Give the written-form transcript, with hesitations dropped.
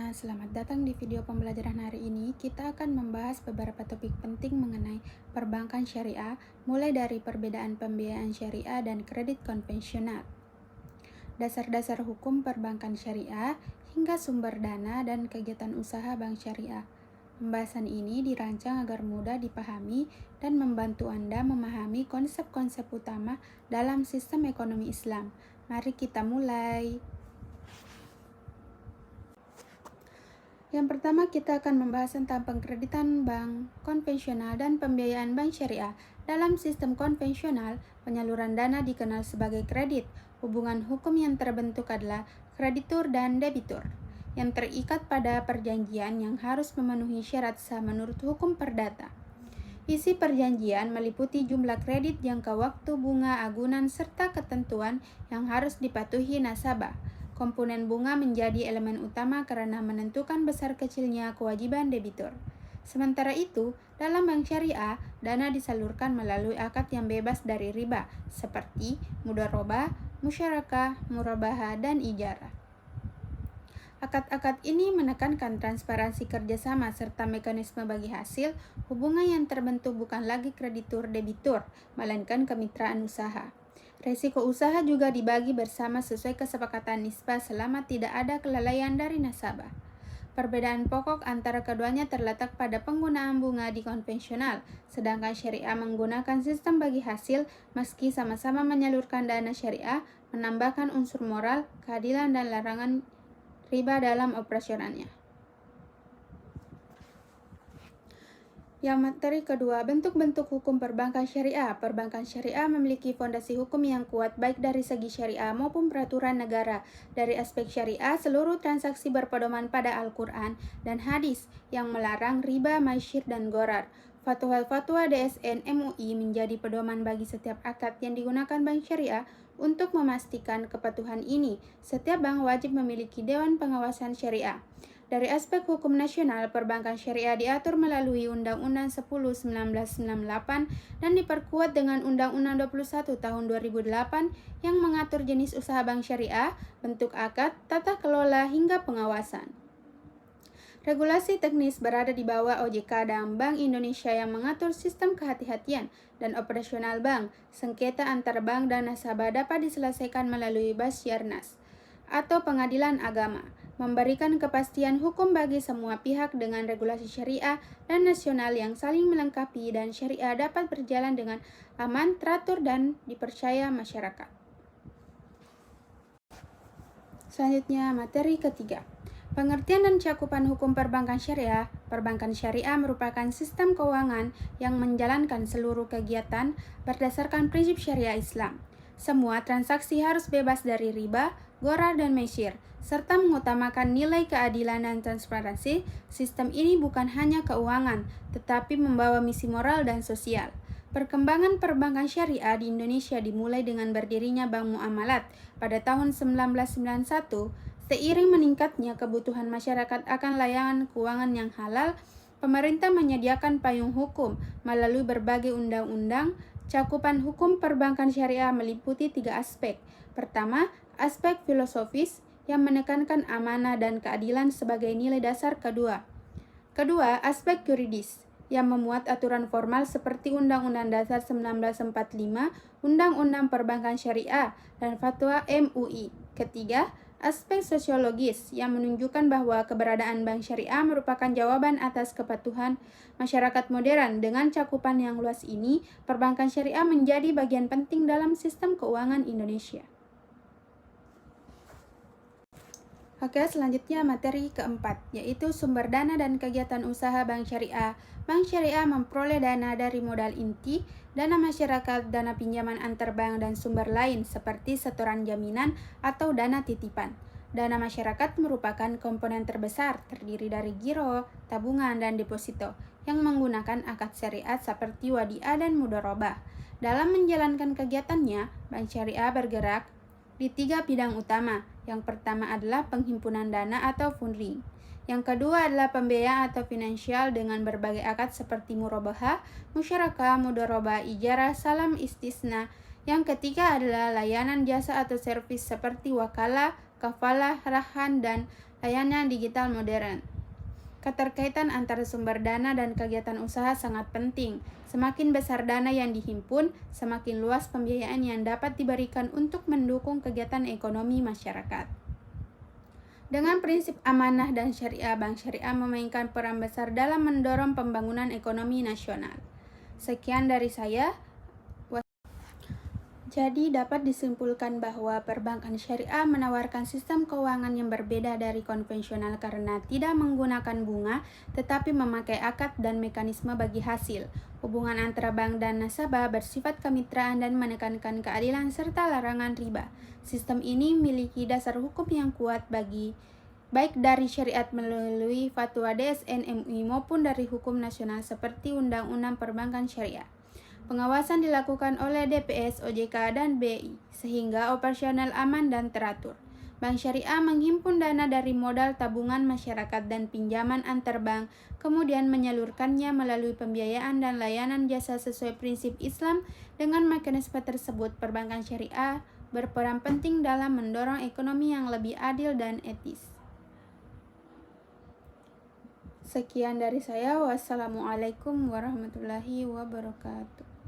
semuanya, selamat datang di video pembelajaran hari ini. Kita akan membahas beberapa topik penting mengenai perbankan syariah, mulai dari perbedaan pembiayaan syariah dan kredit konvensional, dasar-dasar hukum perbankan syariah, hingga sumber dana dan kegiatan usaha bank syariah. Pembahasan ini dirancang agar mudah dipahami dan membantu Anda memahami konsep-konsep utama dalam sistem ekonomi Islam. Mari kita mulai. Yang pertama, kita akan membahas tentang pengkreditan bank konvensional dan pembiayaan bank syariah. Dalam sistem konvensional, penyaluran dana dikenal sebagai kredit. Hubungan hukum yang terbentuk adalah kreditur dan debitur, yang terikat pada perjanjian yang harus memenuhi syarat sah menurut hukum perdata. Isi perjanjian meliputi jumlah kredit, jangka waktu, bunga, agunan, serta ketentuan yang harus dipatuhi nasabah. Komponen bunga menjadi elemen utama karena menentukan besar kecilnya kewajiban debitur. Sementara itu, dalam bank syariah, dana disalurkan melalui akad yang bebas dari riba, seperti mudharabah, musyarakah, murabahah, dan ijarah. Akad-akad ini menekankan transparansi kerjasama serta mekanisme bagi hasil. Hubungan yang terbentuk bukan lagi kreditur-debitur, melainkan kemitraan usaha. Resiko usaha juga dibagi bersama sesuai kesepakatan nisbah selama tidak ada kelalaian dari nasabah. Perbedaan pokok antara keduanya terletak pada penggunaan bunga di konvensional, sedangkan syariah menggunakan sistem bagi hasil. Meski sama-sama menyalurkan dana, syariah menambahkan unsur moral, keadilan, dan larangan riba dalam operasionalnya. Yang materi kedua, bentuk-bentuk hukum perbankan syariah. Perbankan syariah memiliki fondasi hukum yang kuat baik dari segi syariah maupun peraturan negara. Dari aspek syariah, seluruh transaksi berpedoman pada Al-Quran dan hadis yang melarang riba, maisir, dan gharar. Fatwa DSN MUI menjadi pedoman bagi setiap akad yang digunakan bank syariah. Untuk memastikan kepatuhan ini, setiap bank wajib memiliki Dewan Pengawasan Syariah. Dari aspek hukum nasional, perbankan syariah diatur melalui Undang-Undang 10/1998 dan diperkuat dengan Undang-Undang 21 tahun 2008 yang mengatur jenis usaha bank syariah, bentuk akad, tata kelola, hingga pengawasan. Regulasi teknis berada di bawah OJK dan Bank Indonesia yang mengatur sistem kehati-hatian dan operasional bank. Sengketa antar bank dan nasabah dapat diselesaikan melalui Basyarnas atau pengadilan agama, memberikan kepastian hukum bagi semua pihak dengan regulasi syariah dan nasional yang saling melengkapi, dan syariah dapat berjalan dengan aman, teratur, dan dipercaya masyarakat. Selanjutnya, materi ketiga. Pengertian dan cakupan hukum perbankan syariah. Perbankan syariah merupakan sistem keuangan yang menjalankan seluruh kegiatan berdasarkan prinsip syariah Islam. Semua transaksi harus bebas dari riba, gharar, dan maisir, serta mengutamakan nilai keadilan dan transparansi. Sistem ini bukan hanya keuangan, tetapi membawa misi moral dan sosial. Perkembangan perbankan syariah di Indonesia dimulai dengan berdirinya Bank Muamalat pada tahun 1991. Seiring meningkatnya kebutuhan masyarakat akan layanan keuangan yang halal, pemerintah menyediakan payung hukum melalui berbagai undang-undang. Cakupan hukum perbankan syariah meliputi 3 aspek. Pertama, aspek filosofis yang menekankan amanah dan keadilan sebagai nilai dasar. Kedua, aspek yuridis yang memuat aturan formal seperti Undang-Undang Dasar 1945, Undang-Undang Perbankan Syariah, dan Fatwa MUI. Ketiga, aspek sosiologis yang menunjukkan bahwa keberadaan bank syariah merupakan jawaban atas kepatuhan masyarakat modern. Dengan cakupan yang luas ini, perbankan syariah menjadi bagian penting dalam sistem keuangan Indonesia. Oke, selanjutnya materi keempat, yaitu sumber dana dan kegiatan usaha bank syariah. Bank syariah memperoleh dana dari modal inti, dana masyarakat, dana pinjaman antar bank, dan sumber lain seperti setoran jaminan atau dana titipan. Dana masyarakat merupakan komponen terbesar, terdiri dari giro, tabungan, dan deposito yang menggunakan akad syariat seperti wadiah dan mudharabah. Dalam menjalankan kegiatannya, bank syariah bergerak di 3 bidang utama. Yang pertama adalah penghimpunan dana atau funding. Yang kedua adalah pembiayaan atau finansial dengan berbagai akad seperti murabahah, musyarakah, mudharabah, ijarah, salam istisna. Yang ketiga adalah layanan jasa atau servis seperti wakalah, kafalah, rahan, dan layanan digital modern. Keterkaitan antara sumber dana dan kegiatan usaha sangat penting. Semakin besar dana yang dihimpun, semakin luas pembiayaan yang dapat diberikan untuk mendukung kegiatan ekonomi masyarakat. Dengan prinsip amanah dan syariah, Bank Syariah memainkan peran besar dalam mendorong pembangunan ekonomi nasional. Sekian dari saya. Jadi dapat disimpulkan bahwa perbankan syariah menawarkan sistem keuangan yang berbeda dari konvensional karena tidak menggunakan bunga, tetapi memakai akad dan mekanisme bagi hasil. Hubungan antara bank dan nasabah bersifat kemitraan dan menekankan keadilan serta larangan riba. Sistem ini memiliki dasar hukum yang kuat baik dari syariat melalui fatwa DSN MUI maupun dari hukum nasional seperti Undang-Undang Perbankan Syariah. Pengawasan dilakukan oleh DPS, OJK, dan BI, sehingga operasional aman dan teratur. Bank Syariah menghimpun dana dari modal tabungan masyarakat dan pinjaman antar bank, kemudian menyalurkannya melalui pembiayaan dan layanan jasa sesuai prinsip Islam. Dengan mekanisme tersebut, perbankan syariah berperan penting dalam mendorong ekonomi yang lebih adil dan etis. Sekian dari saya. Wassalamualaikum warahmatullahi wabarakatuh.